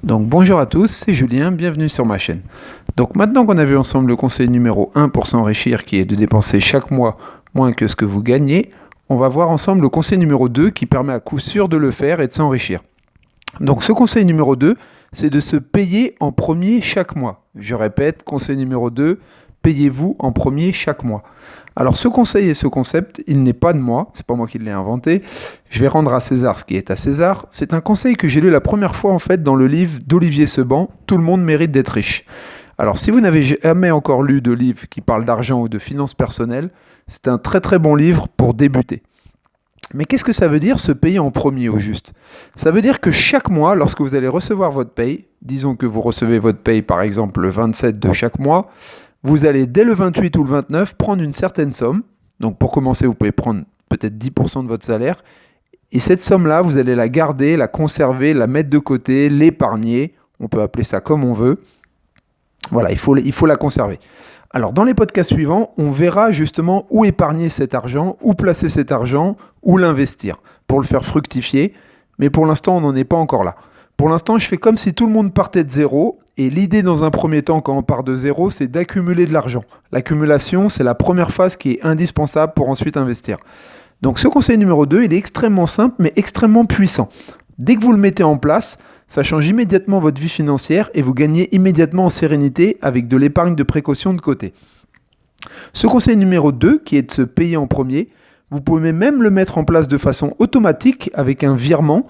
Donc bonjour à tous, c'est Julien, bienvenue sur ma chaîne. Donc maintenant qu'on a vu ensemble le conseil numéro 1 pour s'enrichir qui est de dépenser chaque mois moins que ce que vous gagnez, on va voir ensemble le conseil numéro 2 qui permet à coup sûr de le faire et de s'enrichir. Donc ce conseil numéro 2, c'est de se payer en premier chaque mois. Je répète, conseil numéro 2, payez-vous en premier chaque mois. Alors ce conseil et ce concept, il n'est pas de moi, c'est pas moi qui l'ai inventé. Je vais rendre à César ce qui est à César. C'est un conseil que j'ai lu la première fois en fait dans le livre d'Olivier Seban, Tout le monde mérite d'être riche. Alors si vous n'avez jamais encore lu de livre qui parle d'argent ou de finances personnelles, c'est un très très bon livre pour débuter. Mais qu'est-ce que ça veut dire se payer en premier au juste? Ça veut dire que chaque mois, lorsque vous allez recevoir votre paye, disons que vous recevez votre paye par exemple le 27 de chaque mois, vous allez dès le 28 ou le 29 prendre une certaine somme. Donc pour commencer, vous pouvez prendre peut-être 10% de votre salaire. Et cette somme-là, vous allez la garder, la conserver, la mettre de côté, l'épargner. On peut appeler ça comme on veut. Voilà, il faut la conserver. Alors, dans les podcasts suivants, on verra justement où épargner cet argent, où placer cet argent, où l'investir pour le faire fructifier. Mais pour l'instant, on n'en est pas encore là. Pour l'instant, je fais comme si tout le monde partait de zéro. Et l'idée, dans un premier temps, quand on part de zéro, c'est d'accumuler de l'argent. L'accumulation, c'est la première phase qui est indispensable pour ensuite investir. Donc, ce conseil numéro 2, il est extrêmement simple, mais extrêmement puissant. Dès que vous le mettez en place, ça change immédiatement votre vie financière et vous gagnez immédiatement en sérénité avec de l'épargne de précaution de côté. Ce conseil numéro 2, qui est de se payer en premier, vous pouvez même le mettre en place de façon automatique avec un virement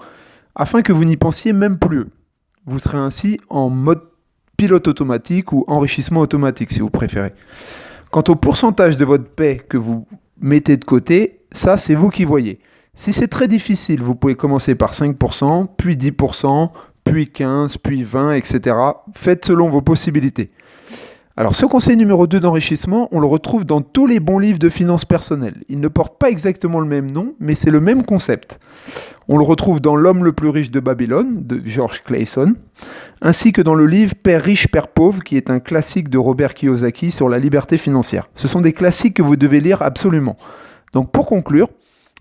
afin que vous n'y pensiez même plus. Vous serez ainsi en mode pilote automatique ou enrichissement automatique si vous préférez. Quant au pourcentage de votre paie que vous mettez de côté, ça c'est vous qui voyez. Si c'est très difficile, vous pouvez commencer par 5%, puis 10%, puis 15, puis 20, etc. Faites selon vos possibilités. Alors ce conseil numéro 2 d'enrichissement, on le retrouve dans tous les bons livres de finances personnelles. Il ne porte pas exactement le même nom, mais c'est le même concept. On le retrouve dans L'homme le plus riche de Babylone, de George Clason, ainsi que dans le livre Père riche, Père pauvre, qui est un classique de Robert Kiyosaki sur la liberté financière. Ce sont des classiques que vous devez lire absolument. Donc pour conclure,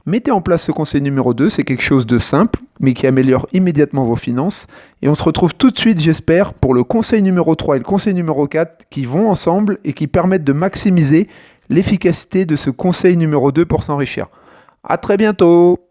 mettez en place ce conseil numéro 2, c'est quelque chose de simple, mais qui améliore immédiatement vos finances. Et on se retrouve tout de suite, j'espère, pour le conseil numéro 3 et le conseil numéro 4 qui vont ensemble et qui permettent de maximiser l'efficacité de ce conseil numéro 2 pour s'enrichir. À très bientôt!